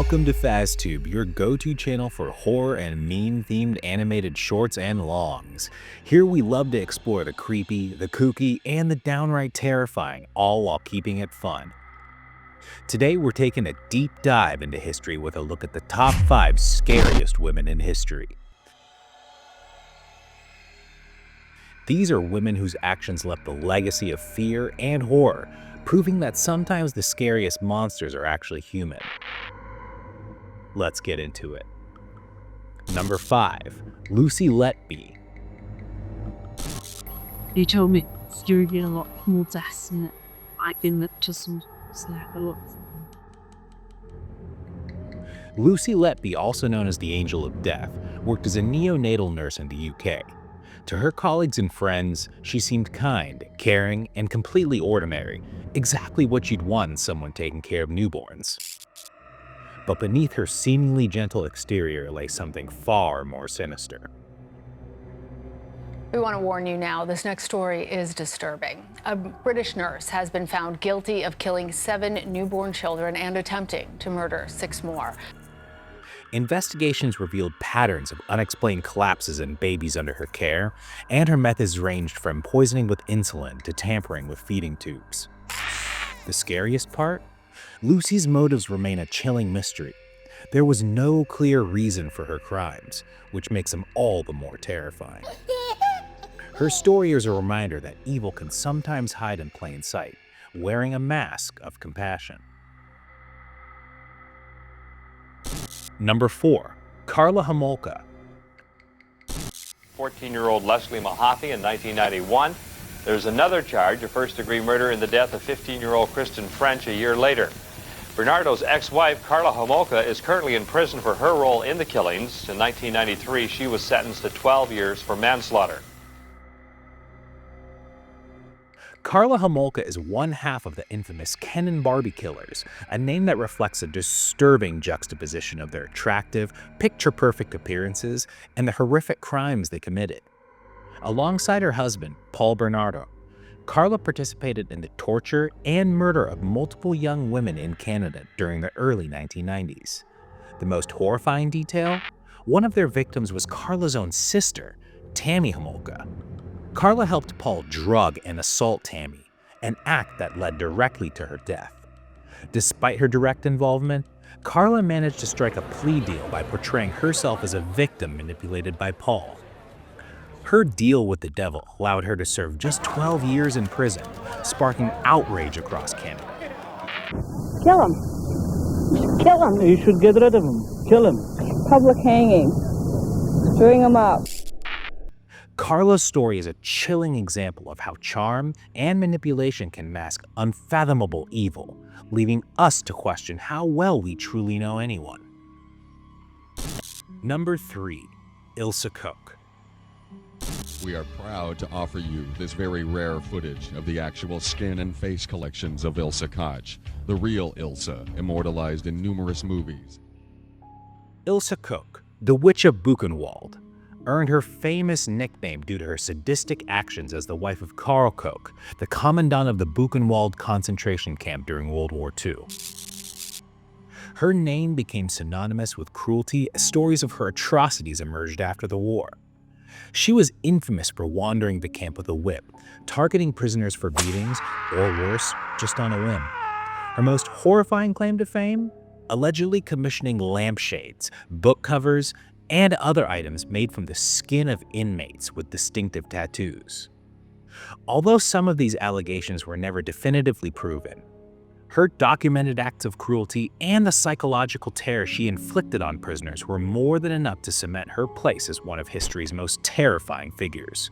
Welcome to FastTube, your go-to channel for horror and meme-themed animated shorts and longs. Here we love to explore the creepy, the kooky, and the downright terrifying, all while keeping it fun. Today we're taking a deep dive into history with a look at the top 5 scariest women in history. These are women whose actions left a legacy of fear and horror, proving that sometimes the scariest monsters are actually human. Let's get into it. Number 5. Lucy Letby. They told me you're getting a lot more desperate. I've been to some a lot. Lucy Letby, also known as the Angel of Death, worked as a neonatal nurse in the UK. To her colleagues and friends, she seemed kind, caring, and completely ordinary, exactly what you'd want in someone taking care of newborns. But beneath her seemingly gentle exterior lay something far more sinister. We want to warn you now, this next story is disturbing. A British nurse has been found guilty of killing 7 newborn children and attempting to murder 6 more. Investigations revealed patterns of unexplained collapses in babies under her care, and her methods ranged from poisoning with insulin to tampering with feeding tubes. The scariest part? Lucy's motives remain a chilling mystery. There was no clear reason for her crimes, which makes them all the more terrifying. Her story is a reminder that evil can sometimes hide in plain sight, wearing a mask of compassion. Number 4. Karla Homolka. 14-year-old Leslie Mahaffey in 1991. There's another charge of first-degree murder in the death of 15-year-old Kristen French a year later. Bernardo's ex-wife, Karla Homolka, is currently in prison for her role in the killings. In 1993, she was sentenced to 12 years for manslaughter. Karla Homolka is one half of the infamous Ken and Barbie killers, a name that reflects a disturbing juxtaposition of their attractive, picture-perfect appearances and the horrific crimes they committed. Alongside her husband, Paul Bernardo, Karla participated in the torture and murder of multiple young women in Canada during the early 1990s. The most horrifying detail? One of their victims was Karla's own sister, Tammy Homolka. Karla helped Paul drug and assault Tammy, an act that led directly to her death. Despite her direct involvement, Karla managed to strike a plea deal by portraying herself as a victim manipulated by Paul. Her deal with the devil allowed her to serve just 12 years in prison, sparking outrage across Canada. Kill him. Kill him. You should get rid of him. Kill him. Public hanging. String him up. Karla's story is a chilling example of how charm and manipulation can mask unfathomable evil, leaving us to question how well we truly know anyone. Number 3. Ila Coke. We are proud to offer you this very rare footage of the actual skin and face collections of Ila Coke, the real Ilsa, immortalized in numerous movies. Ila Coke, the Witch of Buchenwald, earned her famous nickname due to her sadistic actions as the wife of Karl Koch, the commandant of the Buchenwald concentration camp during World War II. Her name became synonymous with cruelty as stories of her atrocities emerged after the war. She was infamous for wandering the camp with a whip, targeting prisoners for beatings, or worse, just on a whim. Her most horrifying claim to fame? Allegedly commissioning lampshades, book covers, and other items made from the skin of inmates with distinctive tattoos. Although some of these allegations were never definitively proven, her documented acts of cruelty and the psychological terror she inflicted on prisoners were more than enough to cement her place as one of history's most terrifying figures.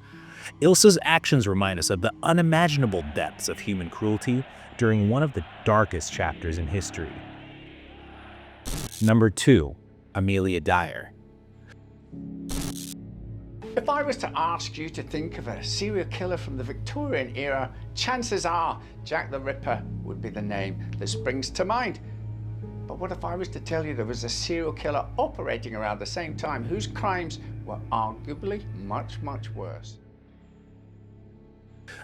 Ilsa's actions remind us of the unimaginable depths of human cruelty during one of the darkest chapters in history. Number 2. Amelia Dyer. If I was to ask you to think of a serial killer from the Victorian era, chances are Jack the Ripper would be the name that springs to mind. But what if I was to tell you there was a serial killer operating around the same time whose crimes were arguably much, much worse?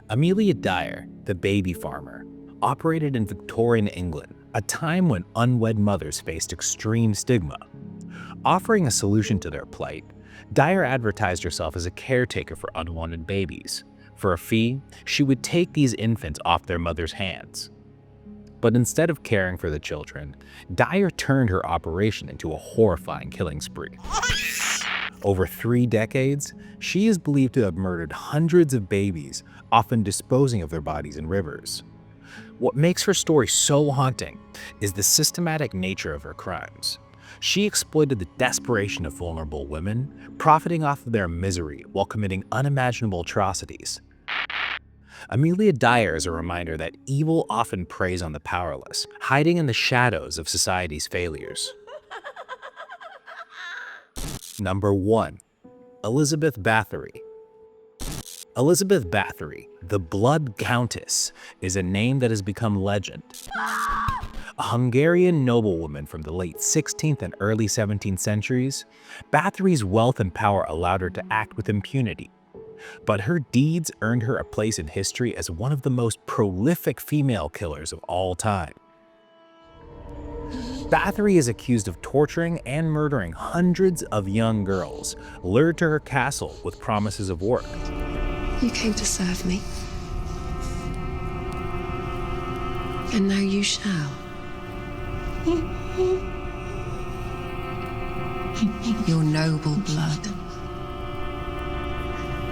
Amelia Dyer, the baby farmer, operated in Victorian England a time when unwed mothers faced extreme stigma. Offering a solution to their plight, Dyer advertised herself as a caretaker for unwanted babies. For a fee, she would take these infants off their mother's hands. But instead of caring for the children, Dyer turned her operation into a horrifying killing spree. Over 3 decades, she is believed to have murdered hundreds of babies, often disposing of their bodies in rivers. What makes her story so haunting is the systematic nature of her crimes. She exploited the desperation of vulnerable women, profiting off of their misery while committing unimaginable atrocities. Amelia Dyer is a reminder that evil often preys on the powerless, hiding in the shadows of society's failures. Number 1. Elizabeth Bathory. Elizabeth Bathory, the Blood Countess, is a name that has become legend. A Hungarian noblewoman from the late 16th and early 17th centuries, Bathory's wealth and power allowed her to act with impunity. But her deeds earned her a place in history as one of the most prolific female killers of all time. Bathory is accused of torturing and murdering hundreds of young girls, lured to her castle with promises of work. You came to serve me, and now you shall. Your noble blood.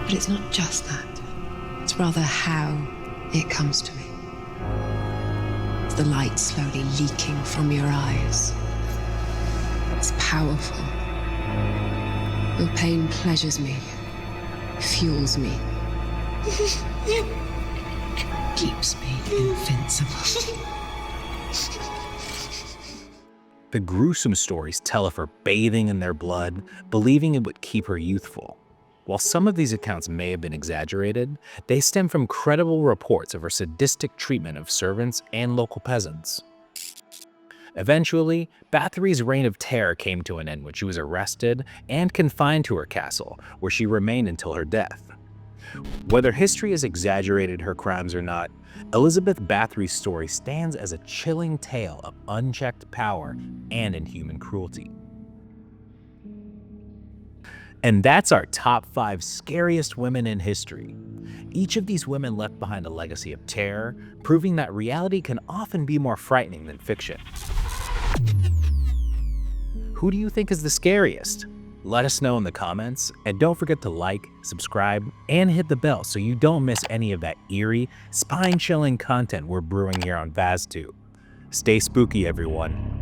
But it's not just that. It's rather how it comes to me. It's the light slowly leaking from your eyes. It's powerful. Your pain pleasures me, fuels me, keeps me invincible. The gruesome stories tell of her bathing in their blood, believing it would keep her youthful. While some of these accounts may have been exaggerated, they stem from credible reports of her sadistic treatment of servants and local peasants. Eventually, Bathory's reign of terror came to an end when she was arrested and confined to her castle, where she remained until her death. Whether history has exaggerated her crimes or not, Elizabeth Bathory's story stands as a chilling tale of unchecked power and inhuman cruelty. And that's our top 5 scariest women in history. Each of these women left behind a legacy of terror, proving that reality can often be more frightening than fiction. Who do you think is the scariest? Let us know in the comments, and don't forget to like, subscribe, and hit the bell so you don't miss any of that eerie, spine-chilling content we're brewing here on VAZ2. Stay spooky, everyone.